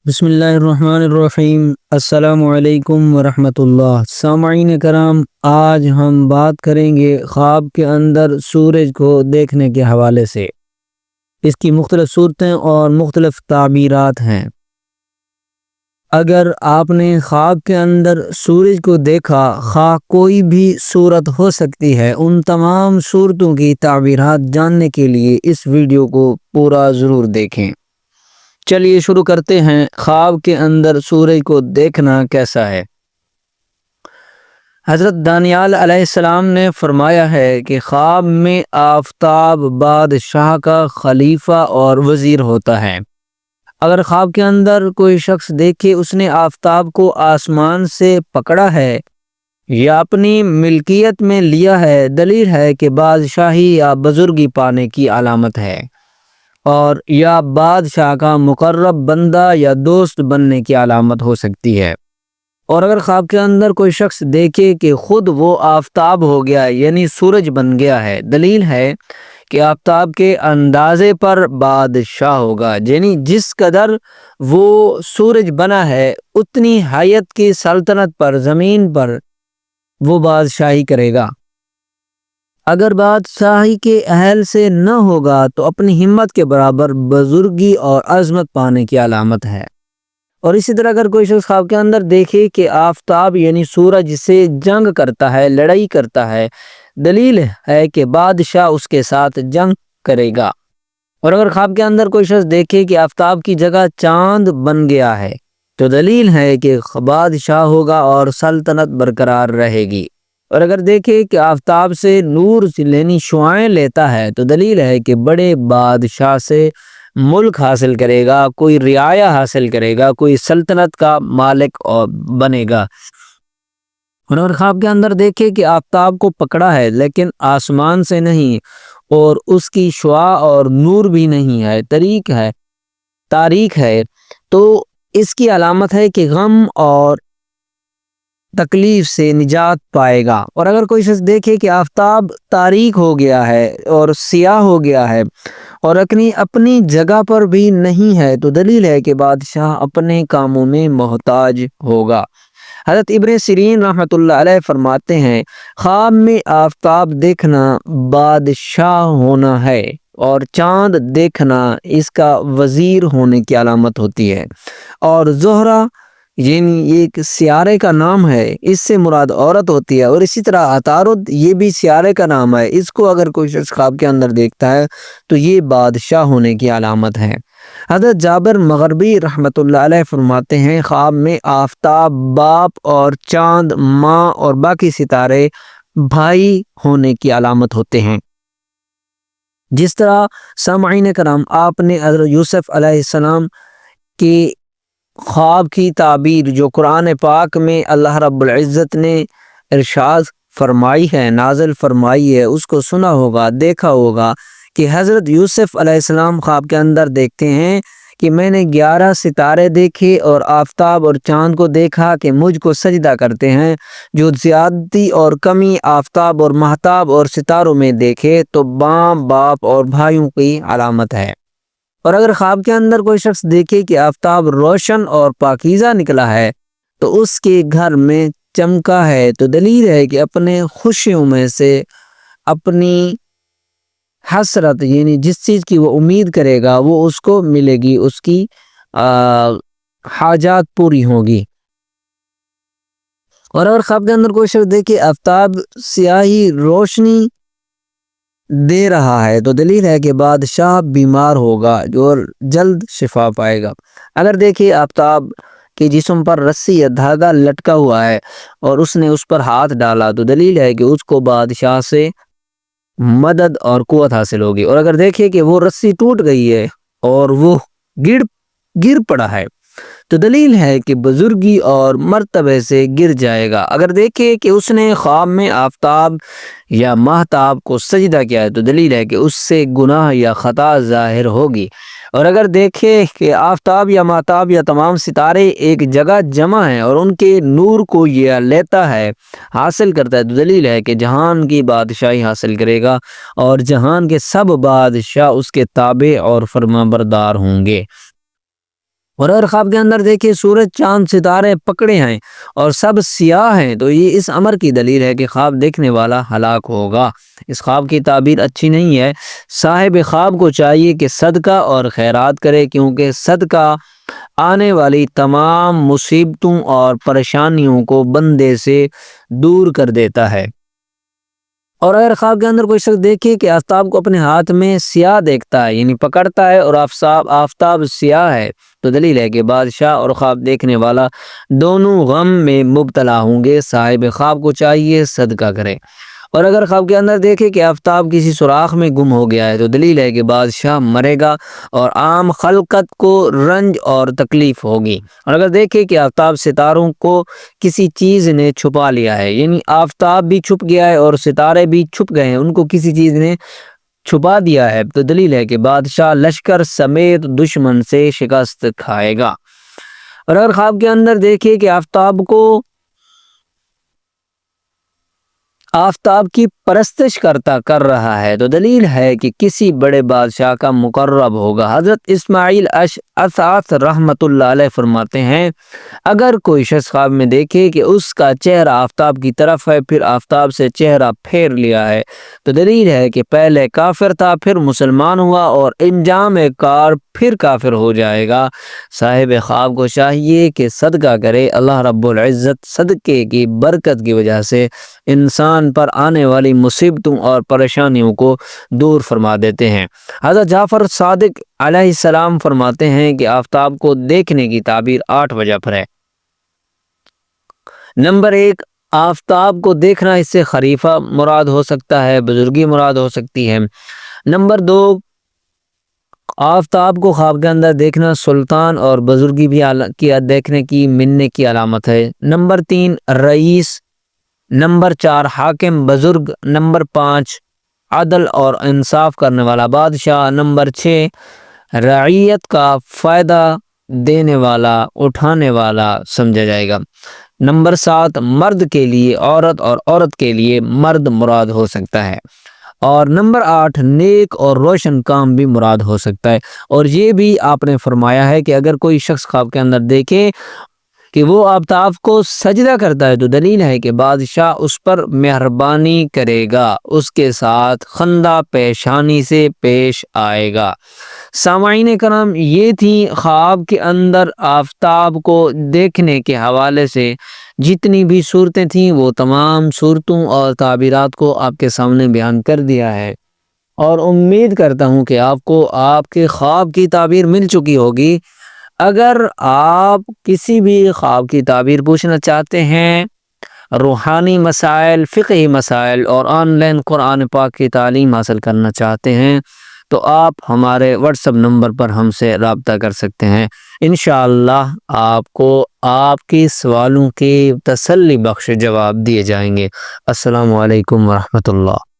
بسم اللہ الرحمن الرحیم۔ السلام علیکم ورحمۃ اللہ۔ سامعین کرام، آج ہم بات کریں گے خواب کے اندر سورج کو دیکھنے کے حوالے سے۔ اس کی مختلف صورتیں اور مختلف تعبیرات ہیں۔ اگر آپ نے خواب کے اندر سورج کو دیکھا، خواہ کوئی بھی صورت ہو سکتی ہے، ان تمام صورتوں کی تعبیرات جاننے کے لیے اس ویڈیو کو پورا ضرور دیکھیں۔ چلیے شروع کرتے ہیں۔ خواب کے اندر سورج کو دیکھنا کیسا ہے؟ حضرت دانیال علیہ السلام نے فرمایا ہے کہ خواب میں آفتاب بادشاہ کا خلیفہ اور وزیر ہوتا ہے۔ اگر خواب کے اندر کوئی شخص دیکھے اس نے آفتاب کو آسمان سے پکڑا ہے یا اپنی ملکیت میں لیا ہے، دلیل ہے کہ بادشاہی یا بزرگی پانے کی علامت ہے، اور یا بادشاہ کا مقرب بندہ یا دوست بننے کی علامت ہو سکتی ہے۔ اور اگر خواب کے اندر کوئی شخص دیکھے کہ خود وہ آفتاب ہو گیا یعنی سورج بن گیا ہے، دلیل ہے کہ آفتاب کے اندازے پر بادشاہ ہوگا، یعنی جس قدر وہ سورج بنا ہے اتنی حیت کی سلطنت پر زمین پر وہ بادشاہی کرے گا۔ اگر بادشاہی کے اہل سے نہ ہوگا تو اپنی ہمت کے برابر بزرگی اور عظمت پانے کی علامت ہے۔ اور اسی طرح اگر کوئی شخص خواب کے اندر دیکھے کہ آفتاب یعنی سورج سے جنگ کرتا ہے، لڑائی کرتا ہے، دلیل ہے کہ بادشاہ اس کے ساتھ جنگ کرے گا۔ اور اگر خواب کے اندر کوئی شخص دیکھے کہ آفتاب کی جگہ چاند بن گیا ہے تو دلیل ہے کہ بادشاہ ہوگا اور سلطنت برقرار رہے گی۔ اور اگر دیکھے کہ آفتاب سے نور یعنی شعاعیں لیتا ہے تو دلیل ہے کہ بڑے بادشاہ سے ملک حاصل کرے گا، کوئی رعایا حاصل کرے گا، کوئی سلطنت کا مالک بنے گا۔ اور اگر خواب کے اندر دیکھے کہ آفتاب کو پکڑا ہے لیکن آسمان سے نہیں، اور اس کی شعاع اور نور بھی نہیں ہے، تاریک ہے، تو اس کی علامت ہے کہ غم اور تکلیف سے نجات پائے گا۔ اور اگر کوئی شخص دیکھے کہ آفتاب تاریک ہو گیا ہے اور سیاہ ہو گیا ہے اور اپنی جگہ پر بھی نہیں ہے تو دلیل ہے کہ بادشاہ اپنے کاموں میں محتاج ہوگا۔ حضرت ابن سیرین رحمۃ اللہ علیہ فرماتے ہیں، خواب میں آفتاب دیکھنا بادشاہ ہونا ہے اور چاند دیکھنا اس کا وزیر ہونے کی علامت ہوتی ہے۔ اور زہرہ یعنی ایک سیارے کا نام ہے، اس سے مراد عورت ہوتی ہے۔ اور اسی طرح عطارد یہ بھی سیارے کا نام ہے، اس کو اگر کوئی شخص خواب کے اندر دیکھتا ہے تو یہ بادشاہ ہونے کی علامت ہے۔ حضرت جابر مغربی رحمۃ اللہ علیہ فرماتے ہیں، خواب میں آفتاب باپ اور چاند ماں اور باقی ستارے بھائی ہونے کی علامت ہوتے ہیں۔ جس طرح سامعین کرام، آپ نے حضرت یوسف علیہ السلام کی خواب کی تعبیر جو قرآن پاک میں اللہ رب العزت نے ارشاد فرمائی ہے، نازل فرمائی ہے، اس کو سنا ہوگا، دیکھا ہوگا کہ حضرت یوسف علیہ السلام خواب کے اندر دیکھتے ہیں کہ میں نے 11 ستارے دیکھے اور آفتاب اور چاند کو دیکھا کہ مجھ کو سجدہ کرتے ہیں۔ جو زیادتی اور کمی آفتاب اور مہتاب اور ستاروں میں دیکھے تو ماں باپ اور بھائیوں کی علامت ہے۔ اور اگر خواب کے اندر کوئی شخص دیکھے کہ آفتاب روشن اور پاکیزہ نکلا ہے تو اس کے گھر میں چمکا ہے تو دلیل ہے کہ اپنے خوشیوں میں سے اپنی حسرت یعنی جس چیز کی وہ امید کرے گا وہ اس کو ملے گی، اس کی حاجات پوری ہوگی۔ اور اگر خواب کے اندر کوئی شخص دیکھے آفتاب سیاہی روشنی دے رہا ہے تو دلیل ہے کہ بادشاہ بیمار ہوگا اور جلد شفا پائے گا۔ اگر دیکھیں آفتاب کے جسم پر رسی یا دھاگا لٹکا ہوا ہے اور اس نے اس پر ہاتھ ڈالا تو دلیل ہے کہ اس کو بادشاہ سے مدد اور قوت حاصل ہوگی۔ اور اگر دیکھیں کہ وہ رسی ٹوٹ گئی ہے اور وہ گر پڑا ہے تو دلیل ہے کہ بزرگی اور مرتبے سے گر جائے گا۔ اگر دیکھے کہ اس نے خواب میں آفتاب یا مہتاب کو سجدہ کیا ہے تو دلیل ہے کہ اس سے گناہ یا خطا ظاہر ہوگی۔ اور اگر دیکھے کہ آفتاب یا مہتاب یا تمام ستارے ایک جگہ جمع ہیں اور ان کے نور کو یہ لیتا ہے، حاصل کرتا ہے، تو دلیل ہے کہ جہان کی بادشاہی حاصل کرے گا اور جہان کے سب بادشاہ اس کے تابع اور فرما بردار ہوں گے۔ اور اگر خواب کے اندر دیکھیں سورج چاند ستارے پکڑے ہیں اور سب سیاہ ہیں تو یہ اس امر کی دلیل ہے کہ خواب دیکھنے والا ہلاک ہوگا۔ اس خواب کی تعبیر اچھی نہیں ہے۔ صاحب خواب کو چاہیے کہ صدقہ اور خیرات کرے، کیونکہ صدقہ آنے والی تمام مصیبتوں اور پریشانیوں کو بندے سے دور کر دیتا ہے۔ اور اگر خواب کے اندر کوئی شخص دیکھے کہ آفتاب کو اپنے ہاتھ میں سیاہ دیکھتا ہے، یعنی پکڑتا ہے، اور آفتاب سیاہ ہے، تو دلیل ہے کہ بادشاہ اور خواب دیکھنے والا دونوں غم میں مبتلا ہوں گے۔ صاحب خواب کو چاہیے صدقہ کرے۔ اور اگر خواب کے اندر دیکھے کہ آفتاب کسی سوراخ میں گم ہو گیا ہے تو دلیل ہے کہ بادشاہ مرے گا اور عام خلقت کو رنج اور تکلیف ہوگی۔ اور اگر دیکھے کہ آفتاب ستاروں کو کسی چیز نے چھپا لیا ہے، یعنی آفتاب بھی چھپ گیا ہے اور ستارے بھی چھپ گئے ہیں، ان کو کسی چیز نے چھپا دیا ہے، تو دلیل ہے کہ بادشاہ لشکر سمیت دشمن سے شکست کھائے گا۔ اور اگر خواب کے اندر دیکھے کہ آفتاب کی پرستش کر رہا ہے تو دلیل ہے کہ کسی بڑے بادشاہ کا مقرب ہوگا۔ حضرت اسماعیل اشعث رحمۃ اللہ علیہ فرماتے ہیں، اگر کوئی شخص خواب میں دیکھے کہ اس کا چہرہ آفتاب کی طرف ہے، پھر آفتاب سے چہرہ پھیر لیا ہے، تو دلیل ہے کہ پہلے کافر تھا، پھر مسلمان ہوا، اور انجام کار پھر کافر ہو جائے گا۔ صاحب خواب کو چاہیے کہ صدقہ کرے۔ اللہ رب العزت صدقے کی برکت کی وجہ سے انسان پر آنے والی مصیبتوں اور پریشانیوں کو دور فرما دیتے ہیں۔ حضرت جعفر صادق علیہ السلام فرماتے ہیں کہ آفتاب کو دیکھنے کی تعبیر 8 وجہ پر ہے۔ نمبر 1، آفتاب کو دیکھنا، اس سے خلیفہ مراد ہو سکتا ہے، بزرگی مراد ہو سکتی ہے۔ نمبر 2، آفتاب کو خواب کے اندر دیکھنا سلطان اور بزرگی بھی دیکھنے کی مننے کی علامت ہے۔ نمبر 3، رئیس۔ نمبر 4، حاکم بزرگ۔ نمبر 5، عدل اور انصاف کرنے والا بادشاہ۔ نمبر 6، رعیت کا فائدہ دینے والا، اٹھانے والا سمجھا جائے گا۔ نمبر 7، مرد کے لیے عورت اور عورت کے لیے مرد مراد ہو سکتا ہے۔ اور نمبر 8، نیک اور روشن کام بھی مراد ہو سکتا ہے۔ اور یہ بھی آپ نے فرمایا ہے کہ اگر کوئی شخص خواب کے اندر دیکھے کہ وہ آفتاب کو سجدہ کرتا ہے تو دلیل ہے کہ بادشاہ اس پر مہربانی کرے گا، اس کے ساتھ خندہ پیشانی سے پیش آئے گا۔ سامعین کرام، یہ تھی خواب کے اندر آفتاب کو دیکھنے کے حوالے سے جتنی بھی صورتیں تھیں، وہ تمام صورتوں اور تعبیرات کو آپ کے سامنے بیان کر دیا ہے، اور امید کرتا ہوں کہ آپ کو آپ کے خواب کی تعبیر مل چکی ہوگی۔ اگر آپ کسی بھی خواب کی تعبیر پوچھنا چاہتے ہیں، روحانی مسائل، فقہی مسائل اور آن لائن قرآن پاک کی تعلیم حاصل کرنا چاہتے ہیں، تو آپ ہمارے واٹس ایپ نمبر پر ہم سے رابطہ کر سکتے ہیں۔ انشاءاللہ آپ کو آپ کی سوالوں کے تسلی بخش جواب دیے جائیں گے۔ السلام علیکم ورحمۃ اللہ۔